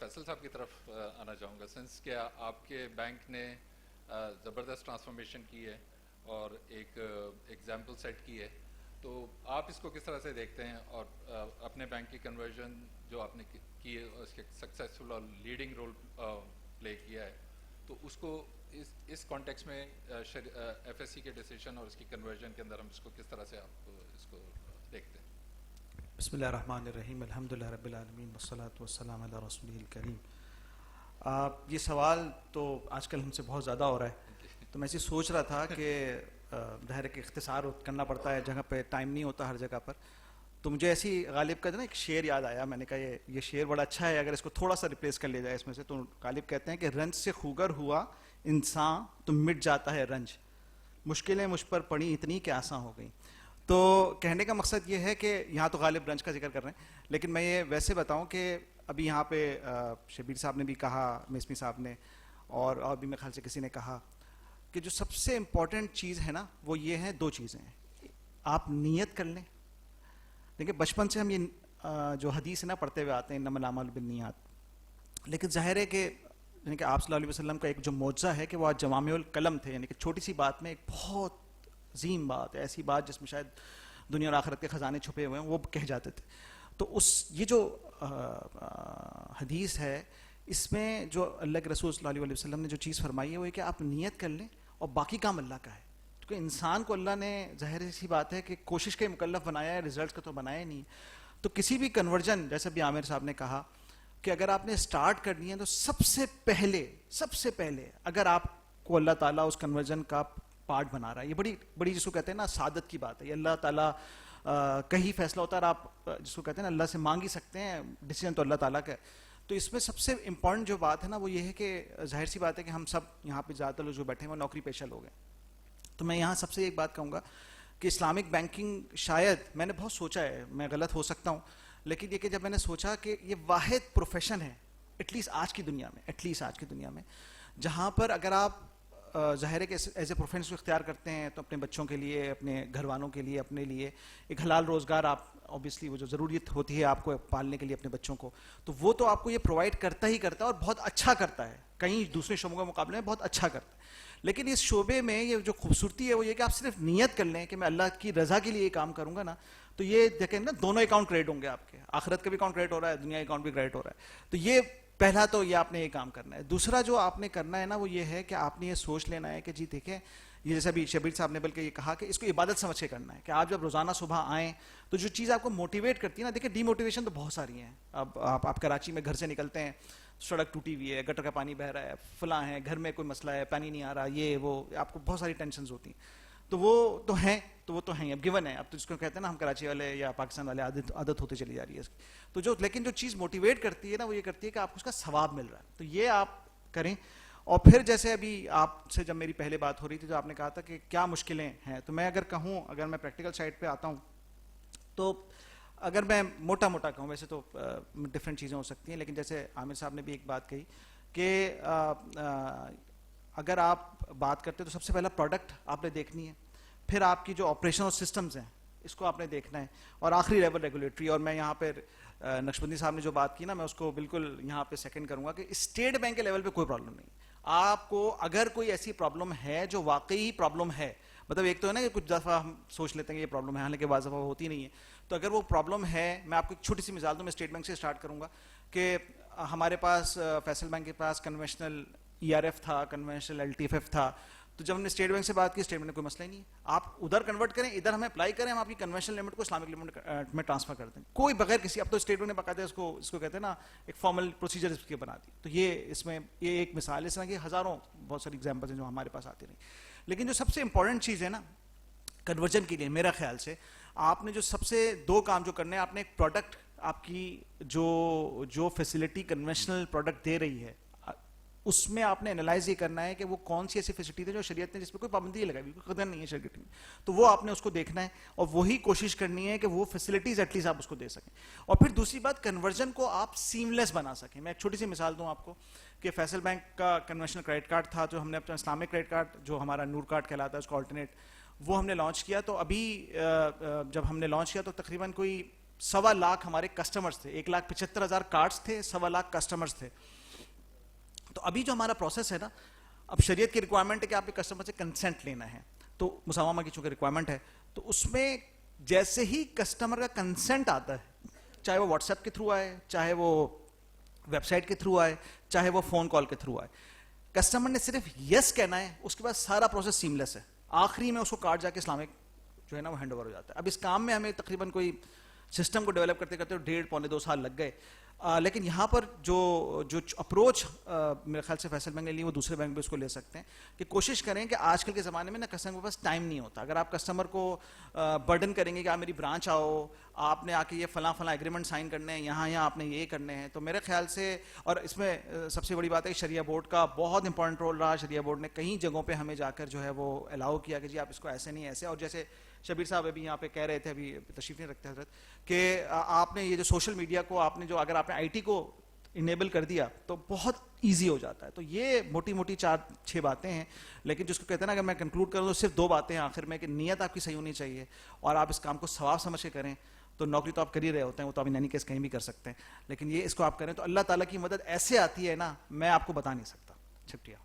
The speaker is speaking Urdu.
فیصل صاحب کی طرف آنا چاہوں گا. سنس کہ آپ کے بینک نے زبردست ٹرانسفارمیشن کی ہے اور ایک ایگزامپل سیٹ کی ہے, تو آپ اس کو کس طرح سے دیکھتے ہیں, اور اپنے بینک کی کنورژن جو آپ نے کی ہے اس کے سکسیزفل اور لیڈنگ رول پلے کیا ہے, تو اس کو اس کانٹیکس میں ایف ایس سی کے ڈیسیشن اور اس کی کنورژن کے اندر ہم اس کو کس طرح سے آپ اس کو دیکھتے ہیں؟ بسم اللہ الرحمن الرحیم, الحمدللہ رب العالمین والصلاۃ والسلام علی رسولہ الکریم. یہ سوال تو آج کل ہم سے بہت زیادہ ہو رہا ہے, تو میں سوچ رہا تھا کہ ظاہر کہ اختصار کرنا پڑتا ہے, جگہ پہ ٹائم نہیں ہوتا ہر جگہ پر, تو مجھے ایسی غالب کا نا ایک شعر یاد آیا. میں نے کہا یہ شعر بڑا اچھا ہے, اگر اس کو تھوڑا سا ریپلیس کر لیا جائے اس میں سے. تو غالب کہتے ہیں کہ رنج سے خوگر ہوا انسان تو مٹ جاتا ہے رنج, مشکلیں مجھ پر پڑی اتنی کہ آسان ہو گئیں. تو کہنے کا مقصد یہ ہے کہ یہاں تو غالب رنج کا ذکر کر رہے ہیں, لیکن میں یہ ویسے بتاؤں کہ ابھی یہاں پہ شبیر صاحب نے بھی کہا, میسمی صاحب نے, اور بھی میرے خیال سے کسی نے کہا کہ جو سب سے امپورٹنٹ چیز ہے نا وہ یہ ہیں, دو چیزیں ہیں. آپ نیت کر لیں. دیکھیں بچپن سے ہم یہ جو حدیث ہے نا پڑھتے ہوئے آتے ہیں, انما الاعمال بالنیات, لیکن ظاہر ہے کہ یعنی کہ آپ صلی اللہ علیہ وسلم کا ایک جو معجزہ ہے کہ وہ آج جوامع الکلم تھے, یعنی کہ چھوٹی سی بات میں ایک بہت عظیم بات ہے, ایسی بات جس میں شاید دنیا اور آخرت کے خزانے چھپے ہوئے ہیں, وہ کہہ جاتے تھے. تو یہ جو حدیث ہے اس میں جو اللہ کے رسول صلی اللہ علیہ وسلم نے جو چیز فرمائی ہے وہ یہ کہ آپ نیت کر لیں اور باقی کام اللہ کا ہے. کیونکہ انسان کو اللہ نے ظاہر سی بات ہے کہ کوشش کے مکلف بنایا ہے, ریزلٹس کا تو بنایا نہیں. تو کسی بھی کنورژن, جیسے بھی عامر صاحب نے کہا کہ اگر آپ نے اسٹارٹ کرنی ہے تو سب سے پہلے اگر آپ کو اللہ تعالیٰ اس کنورژن کا پارٹ بنا رہا ہے, یہ بڑی جس کو کہتے ہیں نا سعادت کی بات ہے. یہ اللہ تعالیٰ کہیں فیصلہ ہوتا ہے اور آپ جس کو کہتے ہیں نا اللہ سے مانگ ہی سکتے ہیں, ڈیسیجن تو اللہ تعالیٰ کا ہے. تو اس میں سب سے امپورٹنٹ جو بات ہے نا وہ یہ ہے کہ ظاہر سی بات ہے کہ ہم سب یہاں پہ زیادہ لوگ جو بیٹھے ہیں وہ نوکری پیشہ لوگ ہیں. تو میں یہاں سب سے ایک بات کہوں گا کہ اسلامک بینکنگ شاید, میں نے بہت سوچا ہے, میں غلط ہو سکتا ہوں, لیکن یہ کہ جب میں نے سوچا کہ یہ واحد پروفیشن ہے ایٹ لیسٹ آج کی دنیا میں جہاں پر اگر آپ ظاہر ہے کہ ایز اے پروفیشن کو اختیار کرتے ہیں تو اپنے بچوں کے لیے, اپنے گھر والوں کے لیے, اپنے لیے ایک حلال روزگار, آپ اوبیسلی وہ جو ضروریت ہوتی ہے آپ کو پالنے کے لیے اپنے بچوں کو, تو وہ تو آپ کو یہ پرووائڈ کرتا ہی کرتا ہے اور بہت اچھا کرتا ہے, کہیں دوسرے شعبوں کے مقابلے میں بہت اچھا کرتا ہے. لیکن اس شعبے میں یہ جو خوبصورتی ہے وہ یہ کہ آپ صرف نیت کر لیں کہ میں اللہ کی رضا کے لیے یہ کام کروں گا نا, تو یہ دیکھیں نا دونوں اکاؤنٹ کریڈٹ ہوں گے آپ کے, آخرت کا بھی اکاؤنٹ کریڈٹ ہو رہا ہے, دنیا کا اکاؤنٹ بھی کریڈٹ ہو رہا ہے. تو یہ پہلا تو یہ آپ نے یہ کام کرنا ہے. دوسرا جو آپ نے کرنا ہے نا وہ یہ ہے کہ آپ نے یہ سوچ لینا ہے کہ جی دیکھیں, یہ جیسا بھی شبیر صاحب نے بلکہ یہ کہا کہ اس کو عبادت سمجھ کے کرنا ہے, کہ آپ جب روزانہ صبح آئیں تو جو چیز آپ کو موٹیویٹ کرتی ہے نا, دیکھیں ڈی موٹیویشن تو بہت ساری ہیں. اب آپ کراچی میں گھر سے نکلتے ہیں, سڑک ٹوٹی ہوئی ہے, گٹر کا پانی بہ رہا ہے, فلاں ہے, گھر میں کوئی مسئلہ ہے, پانی نہیں آ رہا, یہ وہ, آپ کو بہت ساری ٹینشنز ہوتی ہیں. تو وہ تو ہیں, اب گیون ہے, اب تو جس کو کہتے ہیں نا ہم کراچی والے یا پاکستان والے عادت ہوتی چلی جا رہی ہے اس کی. تو جو لیکن جو چیز موٹیویٹ کرتی ہے نا وہ یہ کرتی ہے کہ آپ کو اس کا ثواب مل رہا ہے, تو یہ آپ کریں. اور پھر جیسے ابھی آپ سے جب میری پہلے بات ہو رہی تھی, جو آپ نے کہا تھا کہ کیا مشکلیں ہیں, تو میں اگر کہوں, اگر میں پریکٹیکل سائڈ پہ آتا ہوں تو اگر میں موٹا کہوں, ویسے تو ڈفرینٹ چیزیں ہو سکتی ہیں, لیکن جیسے عامر صاحب نے بھی ایک بات کہی کہ اگر آپ بات کرتے تو سب سے پہلا پروڈکٹ آپ نے دیکھنی ہے, پھر آپ کی جو آپریشنل سسٹمز ہیں اس کو آپ نے دیکھنا ہے, اور آخری لیول ریگولیٹری. اور میں یہاں پہ نقشبندی صاحب نے جو بات کی نا میں اس کو بالکل یہاں پہ سیکنڈ کروں گا کہ اسٹیٹ بینک کے لیول پہ کوئی پرابلم نہیں. آپ کو اگر کوئی ایسی پرابلم ہے جو واقعی پرابلم ہے, مطلب ایک تو ہے نا کہ کچھ دفعہ ہم سوچ لیتے ہیں کہ یہ پرابلم ہے, حالانکہ بعض دفعہ ہوتی نہیں ہے, تو اگر وہ پرابلم ہے, میں آپ کو ایک چھوٹی سی مثال دوں, میں اسٹیٹ بینک سے اسٹارٹ کروں گا کہ ہمارے پاس فیصل بینک کے پاس کنونشنل ERF تھا, کنونشنل LTFF تھا. تو جب ہم نے اسٹیٹ بینک سے بات کی, اسٹیٹ بینک میں کوئی مسئلہ ہی نہیں ہے, آپ ادھر کنورٹ کریں, ادھر ہمیں اپلائی کریں, ہم آپ کی کنونشنل لمٹ کو اسلامک لمٹ میں ٹرانسفر کر دیں, کوئی بغیر کسی. اب تو اسٹیٹ بینک نے باقاعدہ اس کو کہتے ہیں نا ایک فارمل پروسیجر اس کی بنا دی. تو یہ اس میں یہ ایک مثال ہے, اس طرح کی ہزاروں بہت ساری ایگزامپلس ہیں جو ہمارے پاس آتی رہیں. لیکن جو سب سے امپورٹنٹ چیز ہے نا کنورژن کے لیے, میرا خیال سے آپ نے جو سب سے دو کام جو کرنے ہیں, آپ نے ایک پروڈکٹ, آپ کی جو فیسلٹی کنونشنل پروڈکٹ دے رہی ہے اس میں آپ نے انالائز یہ کرنا ہے کہ وہ کون سی ایسی فیسلٹی ہے جو شریعت نے جس پہ کوئی پابندی نہیں لگائی, کوئی قدر نہیں ہے شریعت میں, تو وہ آپ نے اس کو دیکھنا ہے اور وہی کوشش کرنی ہے کہ وہ فیسلٹیز ایٹ لیسٹ آپ اس کو دے سکیں. اور پھر دوسری بات, کنورژن کو آپ سیملیس بنا سکیں. میں ایک چھوٹی سی مثال دوں آپ کو کہ فیصل بینک کا کنونشنل کریڈٹ کارڈ تھا, جو ہم نے اپنا اسلامک کریڈٹ کارڈ جو ہمارا نور کارڈ کہلاتا ہے اس کا آلٹرنیٹ, وہ ہم نے لانچ کیا. تو ابھی جب ہم نے لانچ کیا تو تقریباً کوئی 1.25 ہمارے کسٹمرز تھے, 1,75,000 کارڈز تھے, 1.25 کسٹمرز تھے. تو ابھی جو ہمارا پروسیس ہے نا, اب شریعت کی ریکوائرمنٹ ہے کہ آپ کے کسٹمر سے کنسنٹ لینا ہے, تو مسامہ کی چونکہ ریکوائرمنٹ ہے, تو اس میں جیسے ہی کسٹمر کا کنسنٹ آتا ہے, چاہے وہ واٹس ایپ کے تھرو آئے, چاہے وہ ویب سائٹ کے تھرو آئے, چاہے وہ فون کال کے تھرو آئے, کسٹمر نے صرف یس کہنا ہے, اس کے بعد سارا پروسیس سیملیس ہے. آخری میں اس کو کارڈ جا کے اسلامک جو ہے نا وہ ہینڈ اوور ہو جاتا ہے. اب اس کام میں ہمیں تقریباً کوئی سسٹم کو ڈیولپ کرتے کرتے 1.5-2 سال لگ گئے, لیکن یہاں پر جو اپروچ میرے خیال سے فیصل بینک نے لی, وہ دوسرے بینک بھی اس کو لے سکتے ہیں, کہ کوشش کریں کہ آج کل کے زمانے میں نا کسٹمر کے پاس ٹائم نہیں ہوتا. اگر آپ کسٹمر کو برڈن کریں گے کہ آپ میری برانچ آؤ, آپ نے آ کے یہ فلاں ایگریمنٹ سائن کرنے ہیں, یہاں آپ نے یہ کرنے ہیں, تو میرے خیال سے, اور اس میں سب سے بڑی بات ہے کہ شریعہ بورڈ کا بہت امپورٹنٹ رول رہا. شریعہ بورڈ نے کئی جگہوں پہ ہمیں جا کر جو ہے وہ الاؤ کیا کہ جی آپ اس کو ایسے نہیں ایسے, اور جیسے شبیر صاحب ابھی یہاں پہ کہہ رہے تھے, ابھی تشریف نہیں رکھتے حضرت, کہ آپ نے یہ جو سوشل میڈیا کو آپ نے جو, اگر آپ نے آئی ٹی کو انیبل کر دیا تو بہت ایزی ہو جاتا ہے. تو یہ موٹی موٹی 4-6 باتیں ہیں, لیکن جس کو کہتے ہیں نا, اگر میں کنکلوڈ کروں تو صرف 2 باتیں ہیں آخر میں, کہ نیت آپ کی صحیح ہونی چاہیے, اور آپ اس کام کو ثواب سمجھ کے کریں. تو نوکری تو آپ کر ہی رہے ہوتے ہیں, وہ تو آپ ان اینی کیس کہیں بھی کر سکتے ہیں, لیکن یہ اس کو آپ کریں تو اللہ تعالیٰ کی مدد ایسے آتی ہے نا, میں آپ کو بتا نہیں سکتا. شکریہ.